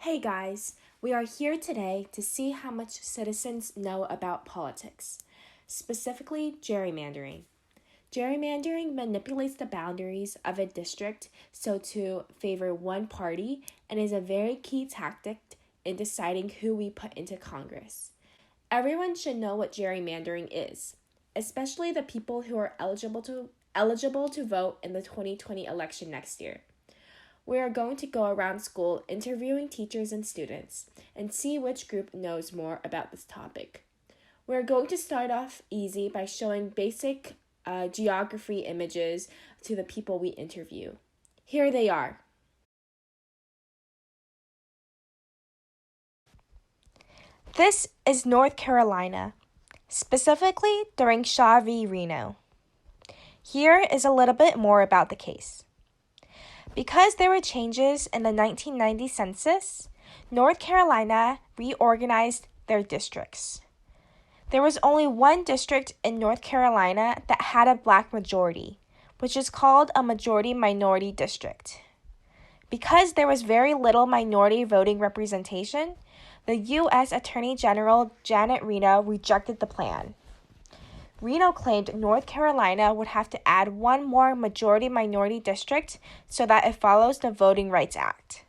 Hey guys, we are here today to see how much citizens know about politics, specifically gerrymandering. Gerrymandering manipulates the boundaries of a district so to favor one party and is a very key tactic in deciding who we put into Congress. Everyone should know what gerrymandering is, especially the people who are eligible to vote in the 2020 election next year. We are going to go around school interviewing teachers and students and see which group knows more about this topic. We're going to start off easy by showing basic geography images to the people we interview. Here they are. This is North Carolina, specifically during Shaw v. Reno. Here is a little bit more about the case. Because there were changes in the 1990 census, North Carolina reorganized their districts. There was only one district in North Carolina that had a black majority, which is called a majority-minority district. Because there was very little minority voting representation, the U.S. Attorney General Janet Reno rejected the plan. Reno claimed North Carolina would have to add one more majority-minority district so that it follows the Voting Rights Act.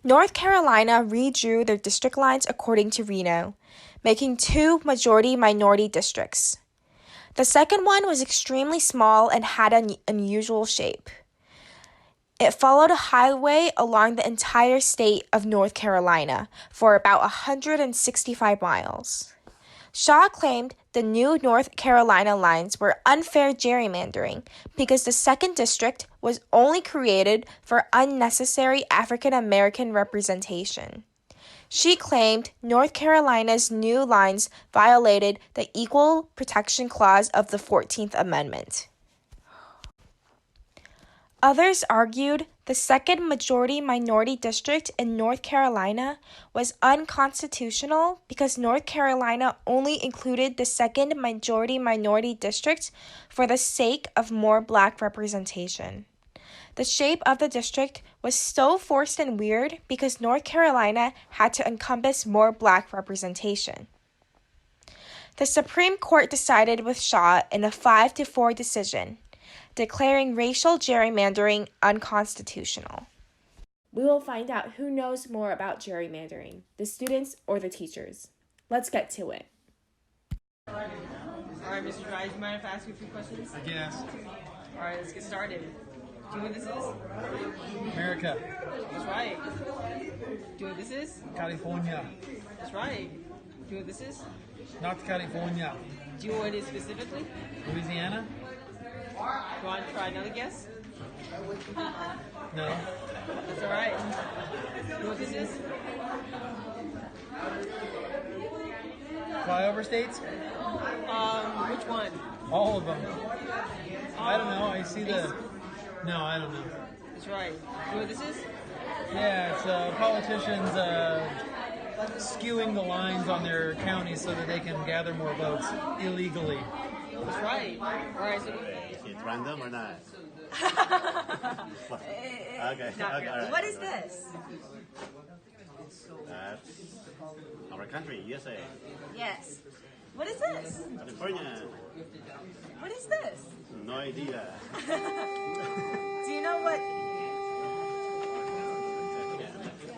North Carolina redrew their district lines according to Reno, making two majority-minority districts. The second one was extremely small and had an unusual shape. It followed a highway along the entire state of North Carolina for about 165 miles. Shaw claimed the new North Carolina lines were unfair gerrymandering because the 2nd District was only created for unnecessary African American representation. She claimed North Carolina's new lines violated the Equal Protection Clause of the 14th Amendment. Others argued the 2nd majority-minority district in North Carolina was unconstitutional because North Carolina only included the 2nd majority-minority district for the sake of more black representation. The shape of the district was so forced and weird because North Carolina had to encompass more black representation. The Supreme Court decided with Shaw in a 5-4 decision, declaring racial gerrymandering unconstitutional. We will find out who knows more about gerrymandering, the students or the teachers. Let's get to it. All right, Mr. Dry, do you mind if I ask you a few questions? I guess. All right, let's get started. Do you know what this is? America. That's right. Do you know what this is? California. That's right. Do you know what this is? Not California. Do you know what it is specifically? Louisiana? You want to try another guess? No. That's all right. Do you know what this is? Flyover states? Which one? All of them. I don't know. I see the... No, I don't know. That's right. Do you know what this is? Yeah, it's politicians skewing the lines on their counties so that they can gather more votes illegally. That's right. All right, so... It's random or not? Okay. Not Okay, really. all right. What is this? That's our country, USA. Yes. What is this? California. What is this? No idea. Do you know what?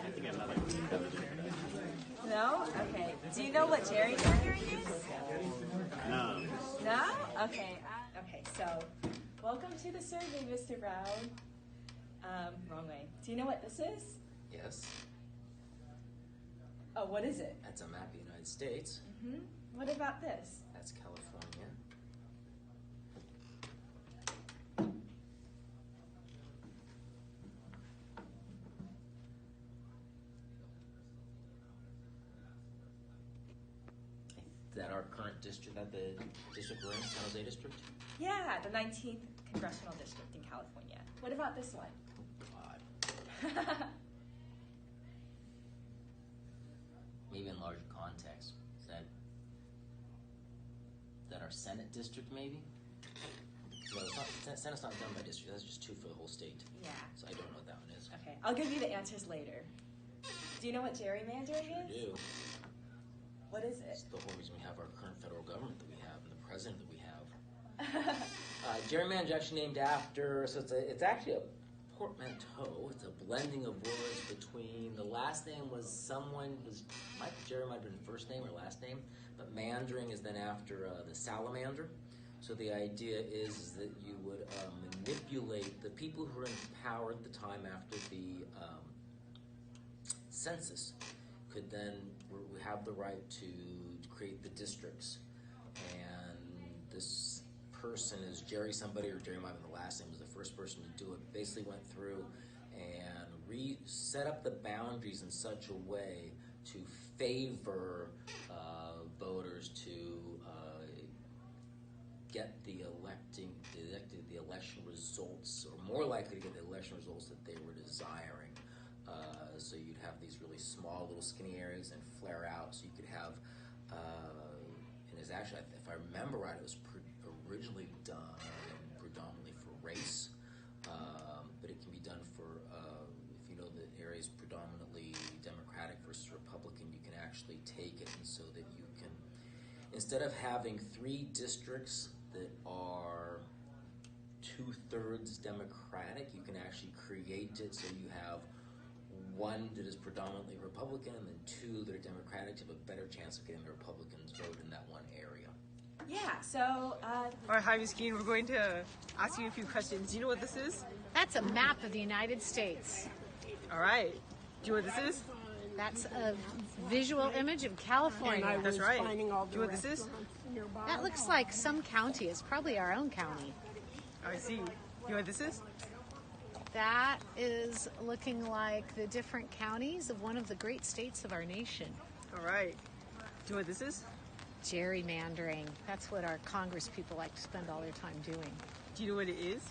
I think I'm not like intelligent for that. No? Okay. Do you know what gerrymandering is? No. No? Okay. Okay, so welcome to the survey, Mr. Brown. Wrong way. Do you know what this is? Yes, Oh, what is it? that's a map of the United States. What about this? That's California. Is that our current district, that the district we're in, San Jose District? Yeah, the 19th Congressional District in California. What about this one? God. Maybe in larger context. Is that our Senate district, maybe? No, Senate's not done by district. That's just 2 for the whole state. Yeah. So I don't know what that one is. Okay, I'll give you the answers later. Do you know what gerrymandering Sure is? do. What is it? It's the whole reason we have our current federal government that we have and the president that we have. Gerrymander is actually named after, so it's actually a portmanteau. It's a blending of words between, the last name was might gerrymander been first name or last name, but mandering is then after the salamander. So the idea is that you would manipulate the people who are in power at the time after the census could then have the right to create the districts. And this person is Jerry somebody, or Jerry might have been the last name, was the first person to do it. Basically went through and set up the boundaries in such a way to favor voters to get the election results, or more likely to get the election results that they were desiring. So you'd have these really small little skinny areas and flare out, so you could have, and it's actually, if I remember right, it was originally done predominantly for race, but it can be done for, if you know the area is predominantly Democratic versus Republican, you can actually take it, and so that you can, instead of having 3 districts that are 2/3 Democratic, you can actually create it so you have 1 that is predominantly Republican and then 2 that are Democratic to have a better chance of getting the Republicans vote in that one area. Yeah, so... All right, hi, Ms. Keene. We're going to ask you a few questions. Do you know what this is? That's a map of the United States. All right. Do you know what this is? That's a visual image of California. That's right. Do you know what this is? That looks like some county. It's probably our own county. I see. You know what this is? That is looking like the different counties of one of the great states of our nation. All right. Do you know what this is? Gerrymandering. That's what our Congress people like to spend all their time doing. Do you know what it is?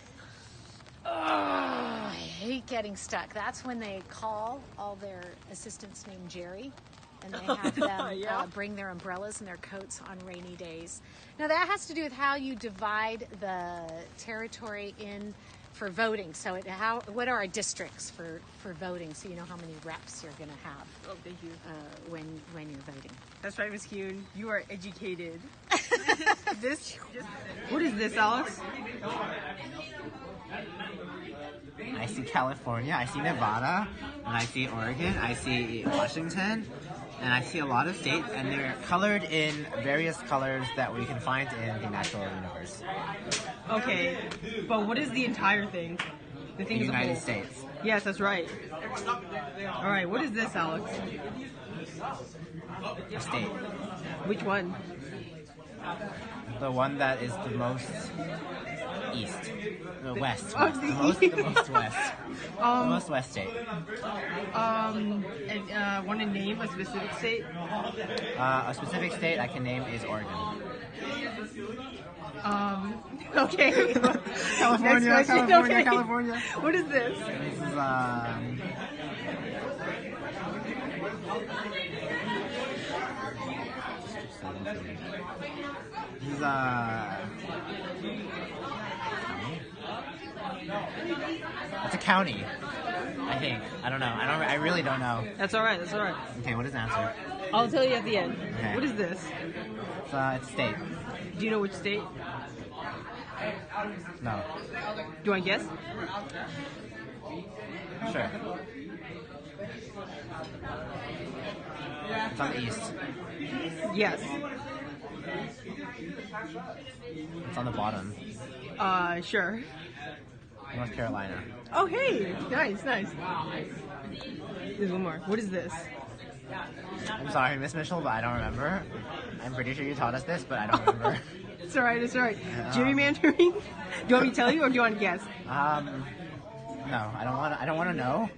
Oh, I hate getting stuck. That's when they call all their assistants named Jerry, and they have them Yeah. bring their umbrellas and their coats on rainy days. Now that has to do with how you divide the territory in for voting. So what are our districts for voting, so you know how many reps you're going to have Oh, thank you. when you're voting. That's right, Ms. Kuhn. You are educated. What is this, Alex? I see California, I see Nevada, and I see Oregon, I see Washington, and I see a lot of states, and they're colored in various colors that we can find in the natural universe. Okay, but what is the entire thing? The thing The as a United whole. States. Yes, that's right. All right, what is this, Alex? State. Which one? The one that is the most east. The west. Oh, The most west. The most west state. And want to name a specific state? A specific state I can name is Oregon. Okay. California, Next question. California, Okay. California. What is this? This is This is it's a county, I think. I don't know. I really don't know. That's all right. That's all right. Okay, what is the answer? I'll tell you at the end. Okay. What is this? It's state. Do you know which state? No. Do you want to guess? Sure. It's on the east. Yes. It's on the bottom. Sure. North Carolina. Oh, hey. Nice, nice. There's one more. What is this? I'm sorry, Miss Mitchell, but I don't remember. I'm pretty sure you taught us this, but I don't remember. It's all right. It's all right. Gerrymandering? Do you want me to tell you, or do you want to guess? No, I don't want to know.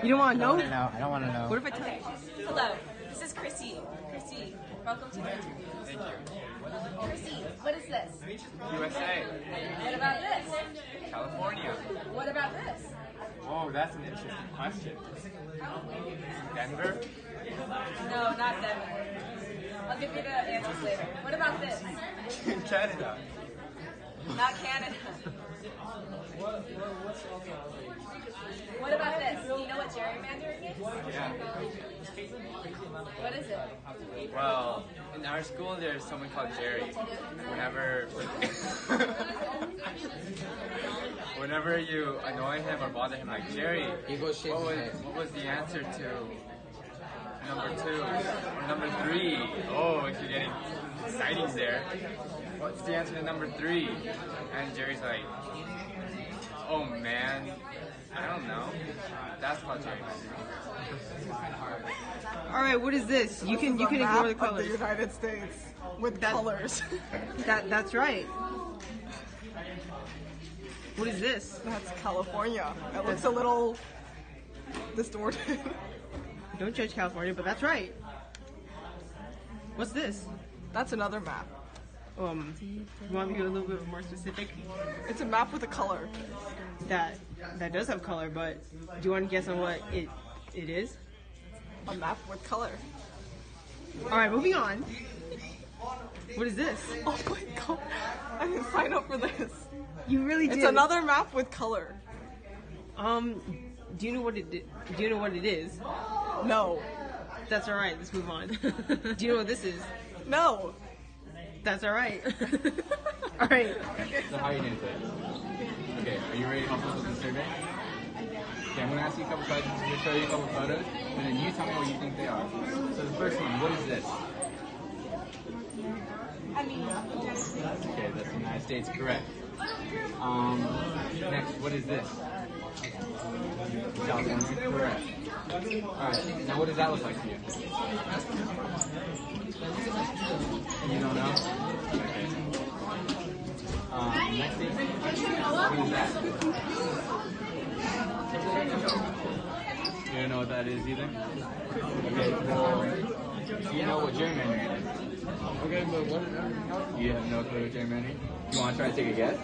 You don't want to know? No, I don't want to know. What if I tell you? Hello, this is Chrissy. Chrissy, welcome to the interview. Thank you. Chrissy, what is this? USA. What about this? California. What about this? Whoa, that's an interesting question. Denver? No, not Denver. I'll give you the answers later. What about this? Canada. Not Canada. What about this? Do you know what gerrymandering is? Yeah. What is it? Well, in our school, there's someone called Jerry. Whenever, whenever you annoy him or bother him, like Jerry, what was the answer to number 2 or number 3? Oh, if you're getting sightings there. What's the answer to number 3? And Jerry's like, oh man, I don't know. That's called gerrymandering. All right, what is this? You can ignore the colors. Of the United States with colors. That's right. What is this? That's California. It looks a little distorted. Don't judge California, but that's right. What's this? That's another map. You want me to be a little bit more specific? It's a map with a color. That does have color, but do you want to guess on what it is? A map with color. All right, moving on. What is this? Oh my god! I didn't sign up for this. You really did. It's another map with color. Do you know what it? Do you know what it is? No. That's all right. Let's move on. Do you know what this is? No. That's all right. All right. So how are you doing today? Okay, are you ready to help us with the survey? Okay, I'm going to ask you a couple questions. I'm going to show you a couple photos, and then you tell me what you think they are. So the first one, what is this? Okay, that's the United States, correct. Next, what is this? California, correct. Alright, now what does that look like to you? You don't know? Okay. Next thing, what is that? You don't know what that is either? Okay, well, you know what gerrymandering is? Okay, but what? You have no clue what gerrymandering? You want to try to take a guess?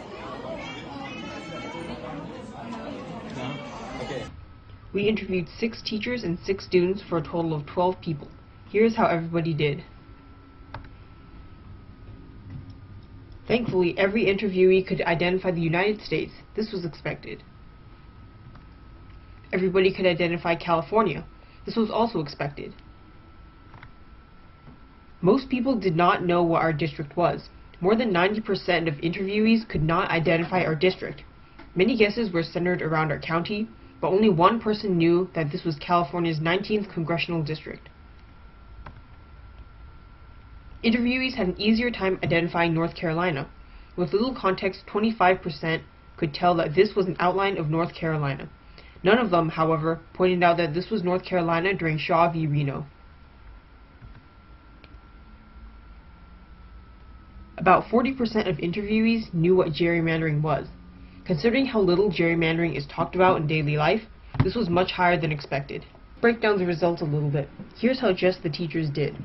No? Okay. We interviewed 6 teachers and 6 students for a total of 12 people. Here's how everybody did. Thankfully, every interviewee could identify the United States. This was expected. Everybody could identify California. This was also expected. Most people did not know what our district was. More than 90% of interviewees could not identify our district. Many guesses were centered around our county, but only one person knew that this was California's 19th congressional district. Interviewees had an easier time identifying North Carolina. With little context, 25% could tell that this was an outline of North Carolina. None of them, however, pointed out that this was North Carolina during Shaw v. Reno. About 40% of interviewees knew what gerrymandering was. Considering how little gerrymandering is talked about in daily life, this was much higher than expected. Break down the results a little bit. Here's how just the teachers did.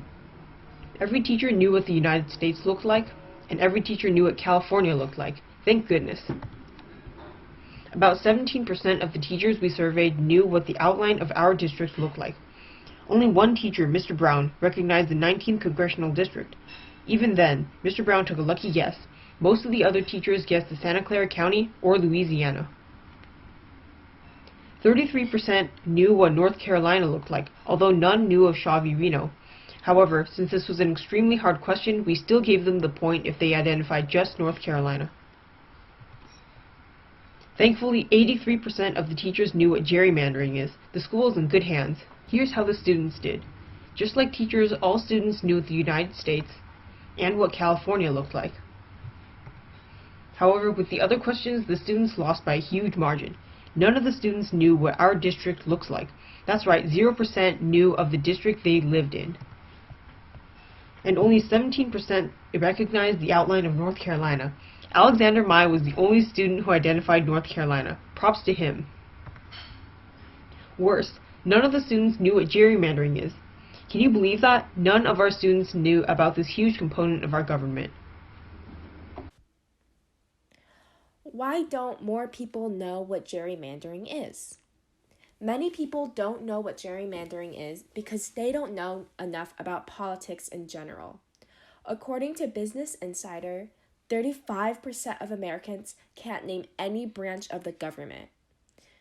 Every teacher knew what the United States looked like, and every teacher knew what California looked like. Thank goodness. About 17% of the teachers we surveyed knew what the outline of our district looked like. Only one teacher, Mr. Brown, recognized the 19th congressional district. Even then, Mr. Brown took a lucky guess. Most of the other teachers guessed the Santa Clara County or Louisiana. 33% knew what North Carolina looked like, although none knew of Shaw v. Reno. However, since this was an extremely hard question, we still gave them the point if they identified just North Carolina. Thankfully, 83% of the teachers knew what gerrymandering is. The school is in good hands. Here's how the students did. Just like teachers, all students knew the United States and what California looked like. However, with the other questions, the students lost by a huge margin. None of the students knew what our district looks like. That's right, 0% knew of the district they lived in. And only 17% recognized the outline of North Carolina. Alexander Mai was the only student who identified North Carolina. Props to him. Worse, none of the students knew what gerrymandering is. Can you believe that? None of our students knew about this huge component of our government. Why don't more people know what gerrymandering is? Many people don't know what gerrymandering is because they don't know enough about politics in general. According to Business Insider, 35% of Americans can't name any branch of the government.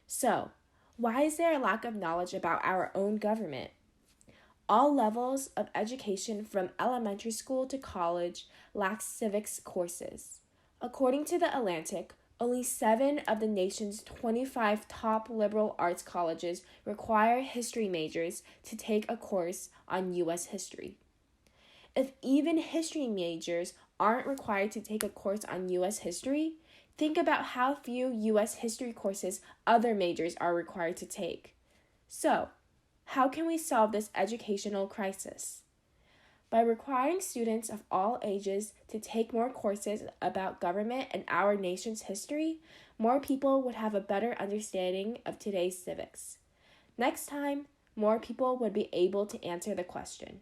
So, why is there a lack of knowledge about our own government? All levels of education from elementary school to college lack civics courses. According to The Atlantic, only 7 of the nation's 25 top liberal arts colleges require history majors to take a course on U.S. history. If even history majors aren't required to take a course on U.S. history, think about how few U.S. history courses other majors are required to take. So, how can we solve this educational crisis? By requiring students of all ages to take more courses about government and our nation's history, more people would have a better understanding of today's civics. Next time, more people would be able to answer the question,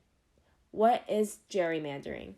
what is gerrymandering?